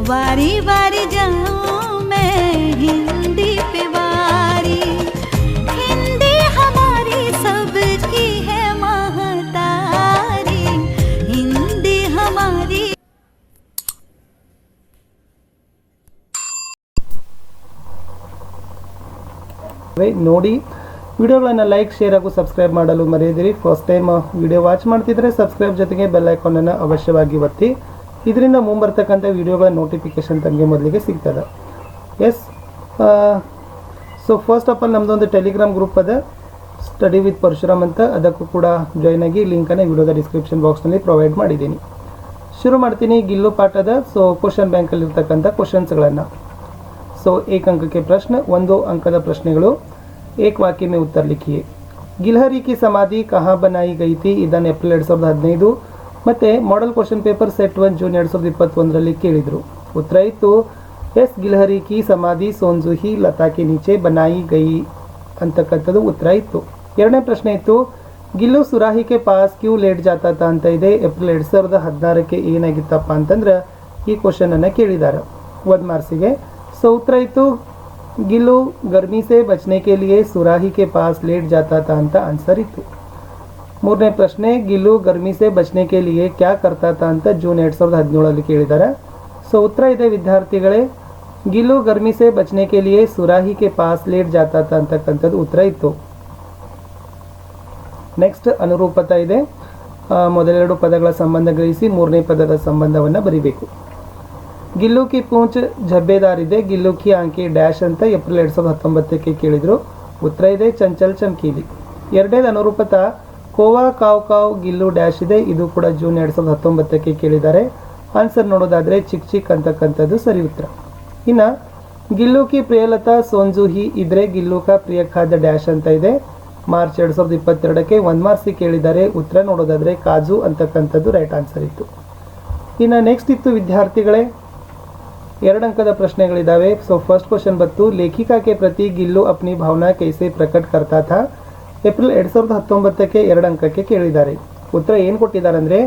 बारी बारी जाऊं मैं हिंदी पे बारी, हिंदी हमारी सबकी है महतारी, हिंदी हमारी। ನೋಡಿ ವಿಡಿಯೋಗಳನ್ನು ಲೈಕ್ ಶೇರ್ ಹಾಗೂ ಸಬ್ಸ್ಕ್ರೈಬ್ ಮಾಡಲು ಮರೆಯದಿರಿ. ಫಸ್ಟ್ ಟೈಮ್ ವಿಡಿಯೋ ವಾಚ್ ಮಾಡ್ತಿದ್ರೆ ಸಬ್ಸ್ಕ್ರೈಬ್ ಜೊತೆಗೆ ಬೆಲ್ ಐಕಾನನ್ನು ಅವಶ್ಯವಾಗಿ ಒತ್ತಿ. ಇದರಿಂದ ಮುಂಬರ್ತಕ್ಕಂಥ ವಿಡಿಯೋಗಳ ನೋಟಿಫಿಕೇಶನ್ ತಮಗೆ ಮೊದಲಿಗೆ ಸಿಗ್ತದೆ. Yes, so first of all ನಮ್ಮದೊಂದು ಟೆಲಿಗ್ರಾಮ್ ಗ್ರೂಪ್ ಅದ, ಸ್ಟಡಿ ವಿತ್ ಪರಶುರಾಮ್ ಅಂತ. ಅದಕ್ಕೂ ಕೂಡ ಜಾಯ್ನ್ ಆಗಿ ಲಿಂಕನ್ನು ವಿಡಿಯೋದ ಡಿಸ್ಕ್ರಿಪ್ಷನ್ ಬಾಕ್ಸ್ನಲ್ಲಿ ಪ್ರೊವೈಡ್ ಮಾಡಿದ್ದೀನಿ. ಶುರು ಮಾಡ್ತೀನಿ ಗಿಲ್ಲು ಪಾಠದ. So question ಬ್ಯಾಂಕಲ್ಲಿರ್ತಕ್ಕಂಥ ಕ್ವಶನ್ಸ್ಗಳನ್ನು. सो एक अंक के प्रश्न, 1 अंकದ ಪ್ರಶ್ನೆಗಳು. एक वाक्य में उत्तर लिखिए. ಗಿಲ್ಹರಿ की समाधि कहाँ बनाई गई थी? ಇದನ್ನು ಏಪ್ರಿಲ್ 2015 ಮತ್ತು model question paper set 1 June 2021ರಲ್ಲಿ ಕೇಳಿದರು. ಉತ್ತರ ಇತ್ತು ಎಸ್ ಗಿಲ್ಹರಿ की समाधि सोनजुही लता के नीचे बनाई गई ಅಂತಕ್ಕಂಥದ್ದು ಉತ್ತರ ಇತ್ತು. ಎರಡನೇ ಪ್ರಶ್ನೆ ಇತ್ತು ಗಿಲ್ಲು ಸುರಾಹಿ ಕೆ ಪಾಸ್ ಕ್ಯೂ ಲೇಟ್ ಜಾತಾ ತಾ ಅಂತ ಇದೆ. ಏಪ್ರಿಲ್ 2016ಕ್ಕೆ ಏನಾಗಿತ್ತಪ್ಪ ಅಂತಂದ್ರೆ ಈ ಕ್ವಶನನ್ನು ಕೇಳಿದ್ದಾರೆ 1 ಮಾರ್ಕ್ಸಿಗೆ. सो उत्तर इतु गिल्लू गर्मी से बचने के लिए सुराही के पास लेट जाता था ಅಂತ ಆನ್ಸರ್ ಇತ್ತು. ಮೂರನೇ ಪ್ರಶ್ನೆ ಗಿಲ್ಲು ಗರ್ಮಿ से बचने के लिए क्या करता था ಅಂತ ಜೂನ್ 2017ರಲ್ಲಿ ಕೇಳಿದ್ದಾರೆ. ಸೊ ಉತ್ತರ ಇದೆ ವಿದ್ಯಾರ್ಥಿಗಳೇ, ಗಿಲ್ಲು ಗರ್ಮಿ से बचने के लिए सुराही के पास लेट जाता था ಅಂತಕ್ಕಂಥದ್ದು ಉತ್ತರ ಇತ್ತು. ನೆಕ್ಸ್ಟ್ ಅನುರೂಪತಾ ಇದೆ. ಮೊದಲೆರಡು ಪದಗಳ ಸಂಬಂಧ ಗ್ರಹಿಸಿ ಮೂರನೇ ಪದದ ಸಂಬಂಧವನ್ನು ಬರಿಬೇಕು. ಗಿಲ್ಲು ಕಿ ಪೂಂಚ್ ಝಬ್ಬೆದಾರ್ ಇದೆ, ಗಿಲ್ಲು ಕಿ ಆಂಕಿ ಡ್ಯಾಶ್ ಅಂತ ಏಪ್ರಿಲ್ 2019ಕ್ಕೆ ಕೇಳಿದರು. ಉತ್ತರ ಇದೆ ಚಂಚಲ್ ಚಮಕೀಲಿ. ಎರಡನೇದು ಅನುರೂಪತಾ ಕೋವಾ ಕಾವ್ ಕಾವ್ ಗಿಲ್ಲು ಡ್ಯಾಶ್ ಇದೆ. ಇದು ಕೂಡ ಜೂನ್ 2019ಕ್ಕೆ ಕೇಳಿದ್ದಾರೆ. ಆನ್ಸರ್ ನೋಡೋದಾದರೆ ಚಿಕ್ ಚಿಕ್ ಅಂತಕ್ಕಂಥದ್ದು ಸರಿ ಉತ್ತರ. ಇನ್ನು ಗಿಲ್ಲು ಕಿ ಪ್ರಿಯಲತಾ ಸೋನ್ಜುಹಿ ಇದ್ರೆ ಗಿಲ್ಲು ಕಾ ಪ್ರಿಯ ಖಾದ್ಯ ಡ್ಯಾಶ್ ಅಂತ ಇದೆ. ಮಾರ್ಚ್ 2022ಕ್ಕೆ 1 ಮಾರ್ಕ್ಸಿಗೆ ಕೇಳಿದ್ದಾರೆ. ಉತ್ತರ ನೋಡೋದಾದರೆ ಕಾಜು ಅಂತಕ್ಕಂಥದ್ದು ರೈಟ್ ಆನ್ಸರ್ ಇತ್ತು. ಇನ್ನು ನೆಕ್ಸ್ಟ್ ಇತ್ತು ವಿದ್ಯಾರ್ಥಿಗಳೇ 2 अंकದ ಪ್ರಶ್ನೆಗಳಿದ್ದಾವೆ. ಸೊ ಫಸ್ಟ್ ಕ್ವಶನ್ ಬಂತು ಲೇಖಿಕಾ ಕೆ ಪ್ರತಿ ಗಿಲ್ಲು ಅಪ್ನಿ ಭಾವನಾ ಕೈಸೆ ಪ್ರಕಟ ಕರ್ತಾ ಥಾ. ಏಪ್ರಿಲ್ 2019ಕ್ಕೆ 2 अंकಕ್ಕೆ ಕೇಳಿದ್ದಾರೆ. ಉತ್ತರ ಏನು ಕೊಟ್ಟಿದ್ದಾರೆ ಅಂದರೆ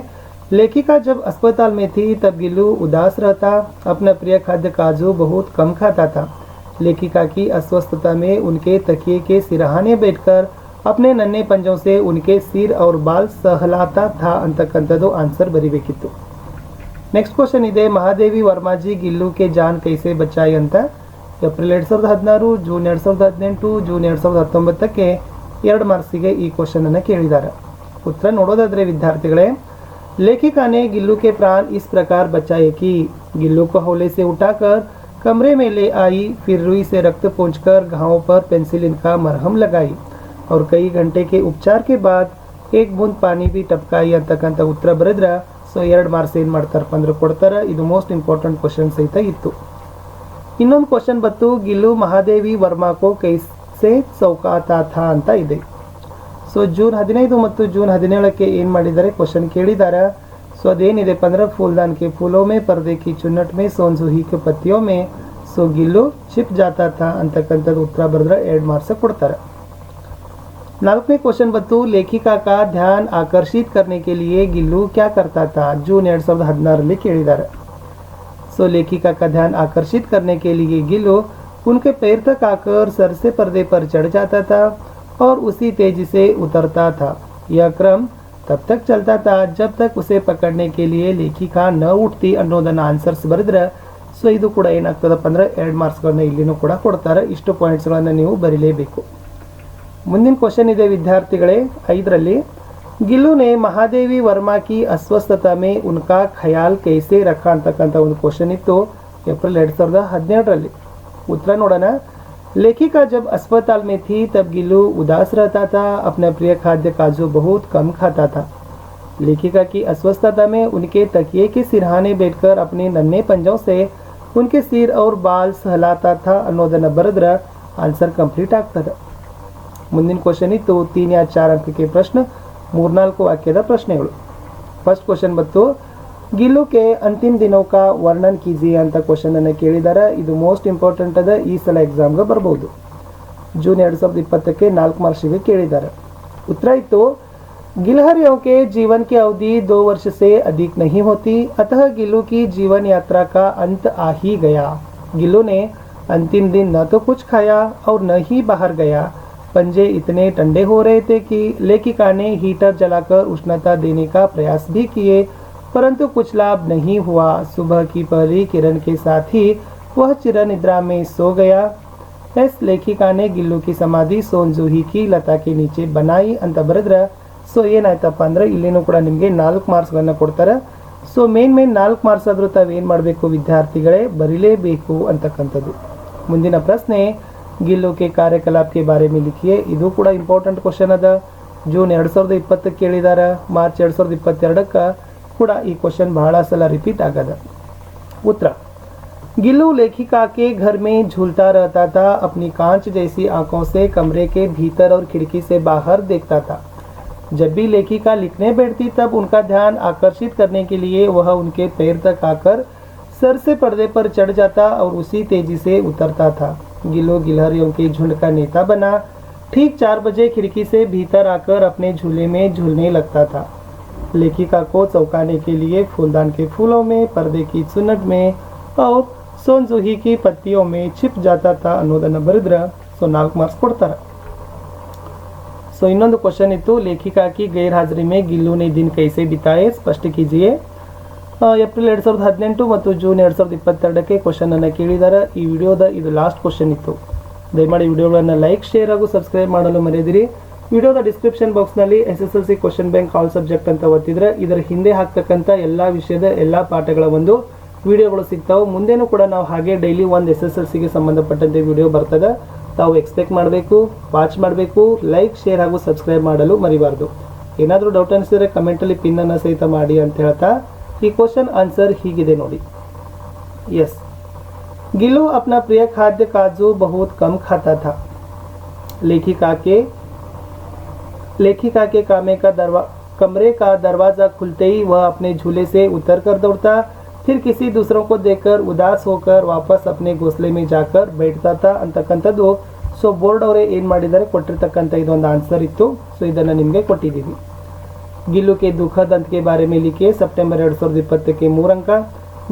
लेखिका जब अस्पताल में थी तब गिल्लू उदास रहता, अपना प्रिय खाद्य काजू बहुत कम खाता था. लेखिका की अस्वस्थता में उनके तकिए के सिरहाने बैठकर अपने नन्हे पंजों से उनके सिर और बाल सहलाता था ಅಂತಕ್ಕಂಥದ್ದು ಆನ್ಸರ್ ಬರಿಬೇಕಿತ್ತು. ನೆಕ್ಸ್ಟ್ ಕ್ವಶನ್ ಇದೆ ಮಹಾದೇವಿ ವರ್ಮಾಜಿ ಗಿಲ್ಲು ಕೆ ಜಾನ್ ಕೈಸೆ ಬಚಾಯಿ ಅಂತ. ಏಪ್ರಿಲ್ 2016 ಜೂನ್ 2018 ಜೂನ್ 2019ಕ್ಕೆ 2 ಮಾರ್ಕ್ಸಿಗೆ ಈ ಕ್ವಶನ್ ಅನ್ನು ಕೇಳಿದ್ದಾರೆ. ಉತ್ತರ ನೋಡೋದಾದ್ರೆ ವಿದ್ಯಾರ್ಥಿಗಳೇ लेखिका ने गिल्लू के प्राण इस प्रकार बचाए कि गिल्लू को हौले से उठाकर कमरे में ले आई, फिर रुई से रक्त पोंछकर घावों पर पेंसिलिन का मरहम लगाई और कई घंटे के उपचार के बाद एक बूंद पानी भी टपकाई ಅಂತಕ್ಕಂಥ ಉತ್ತರ ಬರೆದ್ರೆ ಸೊ 2 ಮಾರ್ಕ್ಸ್ ಏನು ಮಾಡ್ತಾರಪ್ಪ ಅಂದ್ರೆ ಕೊಡ್ತಾರೆ. ಇದು ಮೋಸ್ಟ್ ಇಂಪಾರ್ಟೆಂಟ್ ಕ್ವಶನ್ ಸಹಿತ ಇತ್ತು. ಇನ್ನೊಂದು ಕ್ವಶನ್ ಬಂತು ಗಿಲ್ಲು ಮಹಾದೇವಿ ವರ್ಮಾಕೋ ಕೈಸೆ ಚೌಕಾತಾ ಥಾ ಅಂತ ಇದೆ. ಸೊ ಜೂನ್ 15 ಮತ್ತು ಜೂನ್ 17ಕ್ಕೆ ಏನು ಮಾಡಿದ್ದಾರೆ ಕ್ವಶನ್ ಕೇಳಿದ್ದಾರೆ. ಸೊ ಅದೇನಿದೆಪ್ಪ ಅಂದ್ರೆ फूलदान के फूलों में पर्दे की चुन्नट में सोनजुही के पत्तियों में सो गिल्लू छिप जाता था ಅಂತಕ್ಕಂಥದ್ದು ಉತ್ತರ ಬರೆದ್ರೆ 2 ಮಾರ್ಕ್ಸ್ ಕೊಡ್ತಾರೆ. 4ನೇ ಕ್ವಶನ್ ಬಂತು लेखिका का ध्यान आकर्षित करने के लिए गिल्लू क्या करता था. ಜೂನ್ 2016ರಲ್ಲಿ ಕೇಳಿದ್ದಾರೆ. सो लेखिका का ध्यान आकर्षित करने के लिए गिल्लू उनके पैर तक आकर सर से पर्दे पर चढ़ जाता था और उसी तेजी से उतरता था. यह क्रम तब तक चलता था जब तक उसे पकड़ने के लिए लेखिका न उठती ಅನ್ನೋದನ್ನು ಆನ್ಸರ್ಸ್ ಬರೆದ್ರೆ ಸೊ ಇದು ಕೂಡ ಏನಾಗ್ತದಪ್ಪ ಅಂದ್ರೆ 2 ಮಾರ್ಕ್ಸ್ಗಳನ್ನ ಇಲ್ಲಿನೂ ಕೂಡ ಕೊಡ್ತಾರೆ. ಇಷ್ಟು ಪಾಯಿಂಟ್ಸ್ಗಳನ್ನು ನೀವು ಬರೀಲೇಬೇಕು. ಮುಂದಿನ ಕ್ವಶನ್ ಇದೆ ವಿದ್ಯಾರ್ಥಿಗಳೇ 5ರಲ್ಲಿ ಗಿಲ್ಲು ನೆ ಮಹಾದೇವಿ ವರ್ಮಾ ಕಿ ಅಸ್ವಸ್ಥತಾ ಮೇ ಉನ್ಕಾ ಖಯಾಲ್ ಕೈಸೆ ರಖಾ ಅಂತಕ್ಕಂಥ ಒಂದು ಕ್ವಶನ್ ಇತ್ತು ಏಪ್ರಿಲ್ 2017ರಲ್ಲಿ. ಉತ್ತರ ನೋಡೋಣ. लेखिका जब अस्पताल में थी तब गिल्लू उदास रहता था, अपना प्रिय खाद्य काजू बहुत कम खाता था. लेखिका की अस्वस्थता में उनके तकिए के सिरहाने बैठकर अपने नन्हे पंजों से उनके सिर और बाल सहलाता था ಅನ್ನೋದನ್ನು ಬರೆದ್ರೆ ಆನ್ಸರ್ ಕಂಪ್ಲೀಟ್ ಆಗ್ತದೆ. ಮುಂದಿನ ಕ್ವಶನ್ ಇತ್ತು 3 या 4 ಅಂಕಕ್ಕೆ ಪ್ರಶ್ನೆ, 3-4 ವಾಕ್ಯದ ಪ್ರಶ್ನೆಗಳು. ಫಸ್ಟ್ ಕ್ವಶನ್ ಬಂತು ಗಿಲ್ಲು ಕೆ ಅಂತಿಮ ದಿನೋ ಕಾ ವರ್ಣನ್ ಕೀಜಿಯೆ ಅಂತ ಕ್ವಶನ್ ಅನ್ನು ಕೇಳಿದ್ದಾರೆ. ಇದು ಮೋಸ್ಟ್ ಇಂಪಾರ್ಟೆಂಟ್ ಅದ, ಈ ಸಲ ಎಕ್ಸಾಮ್ಗೆ ಬರ್ಬೋದು. ಜೂನ್ 2020ಕ್ಕೆ 4 ಮಾರ್ಕ್ಸಿಗೆ ಕೇಳಿದ್ದಾರೆ. ಉತ್ತರ ಇತ್ತು गिलहरियों के जीवन की अवधि 2 वर्ष से अधिक नहीं होती, अतः गिल्लू की जीवन यात्रा का अंत आ ही गया। गिल्लू ने अंतिम दिन न तो कुछ खाया और न ही बाहर गया। पंजे इतने ठंडे हो रहे थे कि लेखिका ने हीटर जलाकर उष्णता देने का प्रयास भी किए, परंतु कुछ लाभ नहीं हुआ। सुबह की पहली किरण के साथ ही वह चिरनिद्रा में सो गया। एस लेखिका ने गिल्लू की समाಧಿ ಸೋನ್ಜುಹಿ की ಲತಾ के नीचे बनाई ಅಂತ ಬರೆದ್ರೆ ಸೊ ಏನಾಯ್ತಪ್ಪ ಅಂದ್ರೆ ಇಲ್ಲಿನೂ ಕೂಡ ನಿಮಗೆ 4 ಮಾರ್ಕ್ಸ್ಗಳನ್ನು ಕೊಡ್ತಾರೆ। ಸೊ ಮೇನ್ 4 ಮಾರ್ಕ್ಸ್ ಆದರೂ ತಾವೇನು ಮಾಡಬೇಕು ವಿದ್ಯಾರ್ಥಿಗಳೇ, ಬರೀಲೇಬೇಕು ಅಂತಕ್ಕಂಥದ್ದು। ಮುಂದಿನ ಪ್ರಶ್ನೆ, ಗಿಲ್ಲು ಕೆ ಕಾರ್ಯಕಲಾಪ್ ಕೆ ಬಾರೆ में लिखिए। ಇದು ಕೂಡ ಇಂಪಾರ್ಟೆಂಟ್ ಕ್ವಶನ್ ಅದ। ಜೂನ್ 2020 ಕೇಳಿದಾರೆ, ಮಾರ್ಚ್ 2022 ಕೂಡ ಈ ಕ್ವಶನ್ ಬಹಳ ಸಲ ರಿಪೀಟ್ ಆಗದ। उत्तर, गिल्लू लेखिका के घर में झूलता रहता था, अपनी कांच जैसी आंखों से कमरे के भीतर और खिड़की से बाहर देखता था। जब भी लेखिका लिखने बैठती तब उनका ध्यान आकर्षित करने के लिए वह उनके पैर तक आकर सर से पर्दे पर चढ़ जाता और उसी तेजी से उतरता था। गिल्लू गिलहरियों के झुंड का नेता बना। ठीक 4 बजे खिड़की से भीतर आकर अपने झूले में झूलने लगता था। लेखिका को चौंकाने के लिए फूलदान के फूलों में, पर्दे की चुन्नट में और ಸೋನ್ಜುಹಿ की पत्तियों में छिप जाता था ಅನ್ನೋದನ್ನು ಬರೆದ್ರೆ ಸೊ 4 ಮಾರ್ಕ್ಸ್ ಕೊಡ್ತಾರೆ। ಸೊ ಇನ್ನೊಂದು ಕ್ವಶನ್ ಇತ್ತು, लेखिका की गैर हाजिरी में गिल्लू ने दिन कैसे बिताए, स्पष्ट कीजिए। ಏಪ್ರಿಲ್ 2018 ಮತ್ತು ಜೂನ್ 2022 ಕ್ವಶನ್ ಅನ್ನು ಕೇಳಿದ್ದಾರೆ। ಈ ವಿಡಿಯೋದ ಇದು ಲಾಸ್ಟ್ ಕ್ವಶನ್ ಇತ್ತು। ದಯಮಾಡಿ ವಿಡಿಯೋಗಳನ್ನು ಲೈಕ್, ಶೇರ್ ಹಾಗೂ ಸಬ್ಸ್ಕ್ರೈಬ್ ಮಾಡಲು ಮರೆಯದಿರಿ। ವಿಡಿಯೋದ ಡಿಸ್ಕ್ರಿಪ್ಷನ್ ಬಾಕ್ಸ್ನಲ್ಲಿ SSLC question bank all subject ಅಂತ ಒತ್ತಿದ್ರೆ ಇದರ ಹಿಂದೆ ಹಾಕ್ತಕ್ಕಂಥ ಎಲ್ಲ ವಿಷಯದ ಎಲ್ಲ ಪಾಠಗಳ ಒಂದು ವಿಡಿಯೋಗಳು ಸಿಗ್ತಾವೆ। ಮುಂದೇನೂ ಕೂಡ ನಾವು ಹಾಗೆ ಡೈಲಿ ಒಂದು SSLCಗೆ ಸಂಬಂಧಪಟ್ಟಂತೆ ವಿಡಿಯೋ ಬರ್ತದೆ, ತಾವು ಎಕ್ಸ್ಪೆಕ್ಟ್ ಮಾಡಬೇಕು, ವಾಚ್ ಮಾಡಬೇಕು, ಲೈಕ್, ಶೇರ್ ಹಾಗೂ ಸಬ್ಸ್ಕ್ರೈಬ್ ಮಾಡಲು ಮರಿಬಾರ್ದು। ಏನಾದರೂ ಡೌಟ್ ಅನಿಸಿದರೆ ಕಮೆಂಟಲ್ಲಿ ಪಿನ್ನನ್ನು ಸಹಿತ ಮಾಡಿ ಅಂತ ಹೇಳ್ತಾ ಈ ಕ್ವಶನ್ ಆನ್ಸರ್ ಹೀಗಿದೆ ನೋಡಿ। यस, गिल्लू अपना प्रिय खाद्य काजू बहुत कम खाता था। लेखिका के कमरे का दरवाजा खुलते ही वह अपने झूले से उतर कर दौड़ता, फिर किसी दूसरों को देखकर उदास होकर वापस अपने घोंसले में जाकर बैठता था ಅಂತಕ್ಕಂಥದ್ದು। ಸೊ ಬೋರ್ಡ್ ಅವರೇ ಏನು ಮಾಡಿದ್ದಾರೆ ಕೊಟ್ಟಿರ್ತಕ್ಕಂಥ ಇದೊಂದು ಆನ್ಸರ್ ಇತ್ತು। ಸೊ ಇದನ್ನು ನಿಮಗೆ ಕೊಟ್ಟಿದ್ದೀವಿ। गिल्लू के दुखद अंत के बारे में लिखिए, ಸೆಪ್ಟೆಂಬರ್ 2020 के 3 अंक।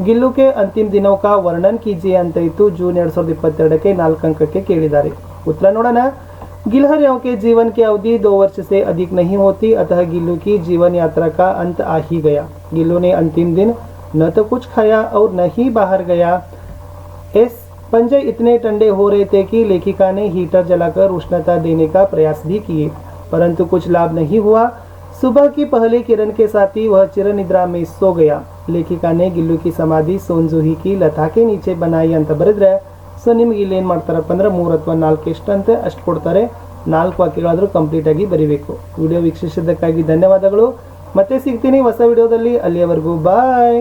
गिल्लू के अंतिम दिनों का वर्णन कीजिए ಅಂತ ಇತ್ತು, ಜೂನ್ 2022 के 4 अंकಕ್ಕೆ ಕೇಳಿದ್ದಾರೆ। ಉತ್ತರ ನೋಡೋಣ। गिलहरियों के जीवन की अवधि 2 वर्ष से अधिक नहीं होती, अतः गिल्लू की जीवन यात्रा का अंत आ ही गया। गिल्लू ने अंतिम दिन न तो कुछ खाया और न ही बाहर गया। पंजे इतने ठंडे हो रहे थे कि लेखिका ने हीटर जलाकर उष्णता देने का प्रयास भी किए, परंतु कुछ लाभ नहीं हुआ। सुबह की पहली किरण के साथ ही वह चिरनिद्रा में सो गया। लेखिका ने गिल्लू की समाಧಿ ಸೋನ್ಜುಹಿ की ಲತಾ के नीचे बनाई ಅಂತ ಬರೆದ್ರೆ ಸೊ ನಿಮಗೆ ಇಲ್ಲಿ ಏನು ಮಾಡ್ತಾರಪ್ಪ ಅಂದ್ರೆ 3 ಅಥವಾ 4 ಎಷ್ಟಂತೆ ಅಷ್ಟು ಕೊಡ್ತಾರೆ। 4 ವಾಕ್ಯಗಳಾದರೂ ಕಂಪ್ಲೀಟ್ ಆಗಿ ಬರೀಬೇಕು। ವಿಡಿಯೋ ವೀಕ್ಷಿಸಿದ್ದಕ್ಕಾಗಿ ಧನ್ಯವಾದಗಳು। ಮತ್ತೆ ಸಿಗ್ತೀನಿ ಹೊಸ ವಿಡಿಯೋದಲ್ಲಿ, ಅಲ್ಲಿಯವರೆಗೂ ಬಾಯ್।